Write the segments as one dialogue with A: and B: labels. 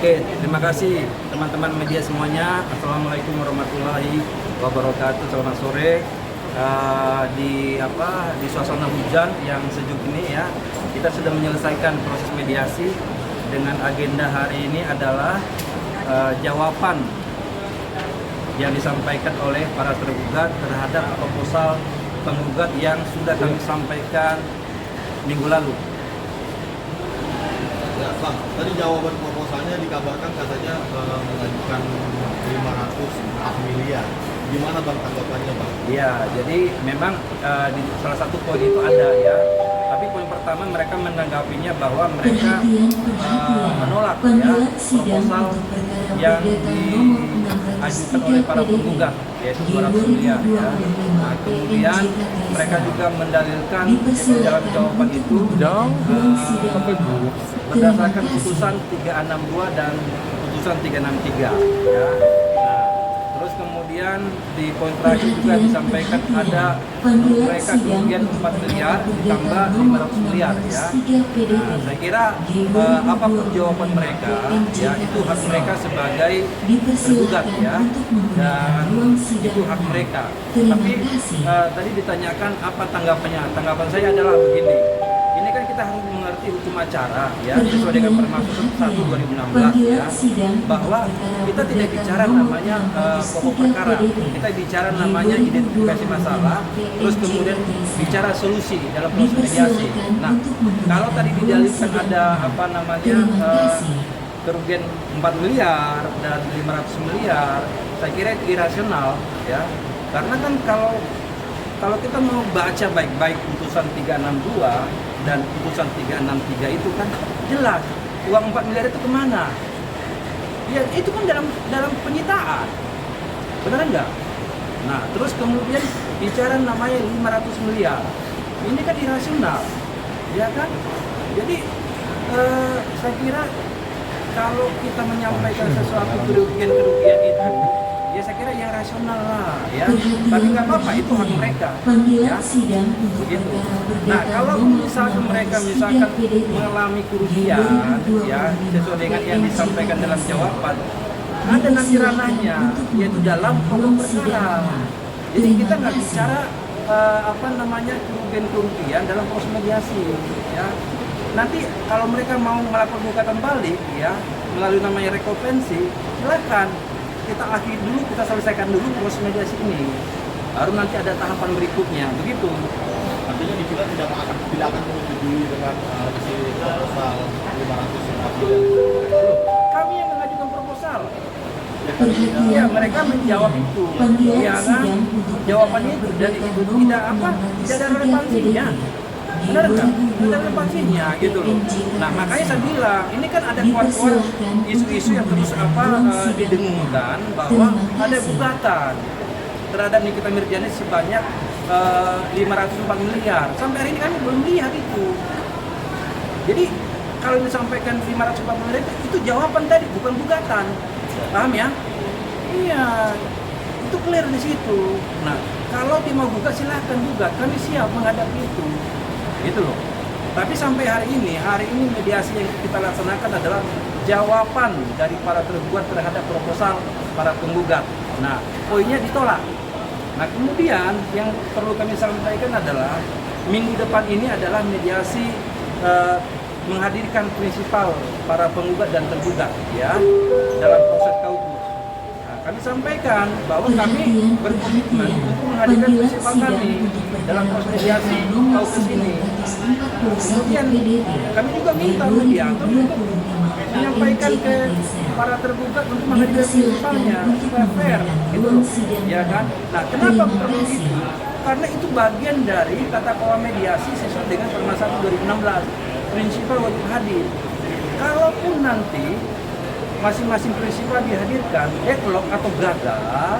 A: Oke, terima kasih teman-teman media semuanya. Assalamualaikum warahmatullahi wabarakatuh. Selamat sore. Di suasana hujan yang sejuk ini ya, kita sudah menyelesaikan proses mediasi dengan agenda hari ini adalah jawaban yang disampaikan oleh para tergugat terhadap proposal penggugat yang sudah kami sampaikan minggu lalu.
B: Ya, Bang, tadi jawaban proposalnya dikabarkan katanya mengajukan 504 miliar. Gimana Bang tanggapannya Bang?
A: Iya, jadi memang di salah satu poin itu ada ya. Tapi poin pertama mereka menanggapinya bahwa mereka menolak ya proposal yang diajukan oleh para penggugat yaitu 200 miliar ya. Nah, kemudian mereka juga mendalilkan dalam jawaban itu berdasarkan putusan 362 dan putusan 363 ya. Nah, terus kemudian di poin terakhir juga disampaikan ada mereka kerugian 4 miliar ditambah 500 miliar ya. Nah, saya kira apapun jawaban mereka ya itu hak mereka sebagai tergugat ya, dan itu hak mereka. Tapi tadi ditanyakan apa tanggapannya. Tanggapan saya adalah begini. Ini kan kita harus mengerti hukum acara ya, sesuai dengan Permata 1 2016 ya, bahwa kita tidak bicara namanya pokok perkara, kita bicara namanya identifikasi masalah, terus kemudian bicara solusi dalam proses mediasi. Nah, kalau tadi didalilkan ada kerugian 4 miliar dan 500 miliar, saya kira itu irasional ya, karena kan kalau kita mau baca baik-baik putusan 362 dan putusan 363 itu kan jelas uang 4 miliar itu kemana? Ya itu kan dalam penyitaan, benar enggak? Nah terus kemudian bicara namanya 500 miliar, ini kan irasional, ya kan? Jadi saya kira kalau kita menyampaikan sesuatu kerugian itu, ya saya kira yang rasional lah ya, tapi nggak apa-apa, itu hak mereka ya, begitu. Nah kalau misalkan mereka mengalami kerugian ya sesuai dengan yang disampaikan dalam jawaban, ada nanti ranahnya yaitu dalam pokok perkara. Jadi kita nggak bicara kerugian dalam proses mediasi ya. Nanti kalau mereka mau melakukan gugatan balik ya melalui namanya rekovensi, silakan. Kita akhiri dulu, kita selesaikan dulu proses mediasi ini, baru nanti ada tahapan berikutnya, begitu.
B: Artinya di kita tidak akan menyetujui dengan isi proposal 504 miliar.
A: Kami yang mengajukan proposal. Ya, mereka menjawab itu. Ya kan? Jawabannya itu dan itu tidak ada relevansinya. Benar nggak? Ada relevansinya gitu loh. Nah makanya saya bilang ini kan ada kuat-kuat isu-isu yang terus didengungkan bahwa ada gugatan terhadap Nikita Mirzani sebanyak 504 miliar. Sampai hari ini kami belum lihat itu. Jadi kalau disampaikan 504 miliar itu jawaban tadi, bukan gugatan. Paham ya? Iya, itu clear di situ. Nah kalau dia mau gugat silahkan gugat, kami siap menghadapi itu. Gitu loh. Tapi sampai hari ini mediasi yang kita laksanakan adalah jawaban dari para tergugat terhadap proposal para penggugat. Nah, poinnya ditolak. Nah, kemudian yang perlu kami sampaikan adalah minggu depan ini adalah mediasi menghadirkan prinsipal para penggugat dan tergugat ya dalam proses kaukus. Kami sampaikan bahwa kami berkomitmen untuk menghadirkan prinsipal kami dalam proses mediasi kaukus ini. Kemudian kami juga minta mediator untuk menyampaikan ke para tergugat untuk menghadirkan prinsipalnya supaya fair, gitu loh, ya kan? Nah, kenapa perlu itu? Karena itu bagian dari tata kelola mediasi sesuai dengan Permata 1 2016, prinsipal wajib hadir. Kalaupun nanti masing-masing prinsipal dihadirkan, deadlock atau gagal,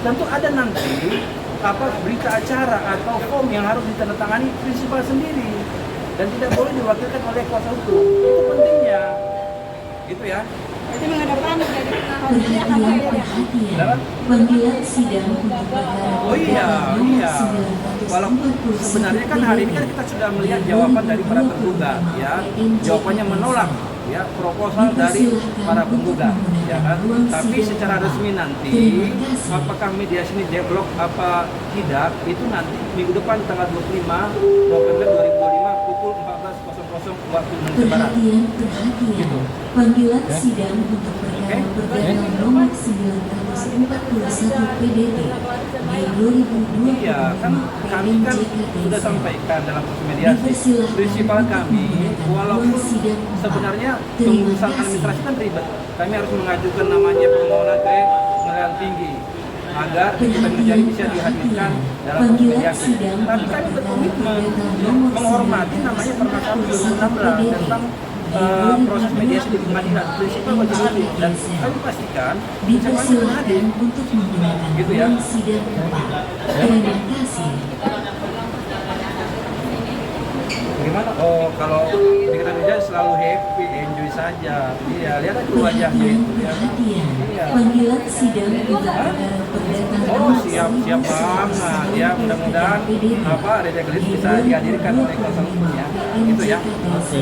A: tentu ada nanti berita acara atau form yang harus ditandatangani prinsipal sendiri dan tidak boleh diwakilkan oleh kuasa hukum. Itu pentingnya, gitu ya.
C: Jadi menghadapkan dari pengawasannya akan hadir ya Pak?
D: Panggilan sidang untuk perkara
A: Oh iya. Walaupun sebenarnya kan hari ini kan kita sudah melihat jawaban dari para tergugat ya, jawabannya menolak ya proposal dari para penggugat, ya kan. Tapi secara resmi nanti apakah mediasi ini deadlock apa tidak itu nanti minggu depan tanggal 25 November 2025 pukul 14.00 waktu Indonesia Barat.
D: Perhatian.
A: Gitu.
D: Panggilan sidang untuk perkara perdata nomor 941 PDT di 2020
A: Iya, kan kami kan sudah sampaikan dalam proses mediasi. Prinsipal kami, walaupun sebenarnya pengurusan administrasi kan ribet, kami harus mengajukan namanya permohonan ke pengadilan tinggi agar kita menjadi bisa dihadirkan dalam proses mediasi. Tapi kami berkomitmen menghormati namanya permasalahan 2016 tentang proses mediasi di pengadilan. Prinsipal wajib hadir dan kami pastikan bisa hadir.
D: Dipersilakan untuk menggunakan
A: Gitu ya.
D: ruang sidang depan. Terima kasih.
A: Bagaimana? Oh, kalau pikiran dia selalu happy, enjoy saja. Iya, lihat aja wajahnya itu ya.
D: Perhatian.
A: Iya.
D: Panggilan sidang untuk perkara perdata
A: Oh,
D: nomor
A: siap banget. Ya, mudah-mudahan apa Reda Gelis bisa dihadirkan oleh kuasa hukum ya. Gitu ya.
D: NJKTC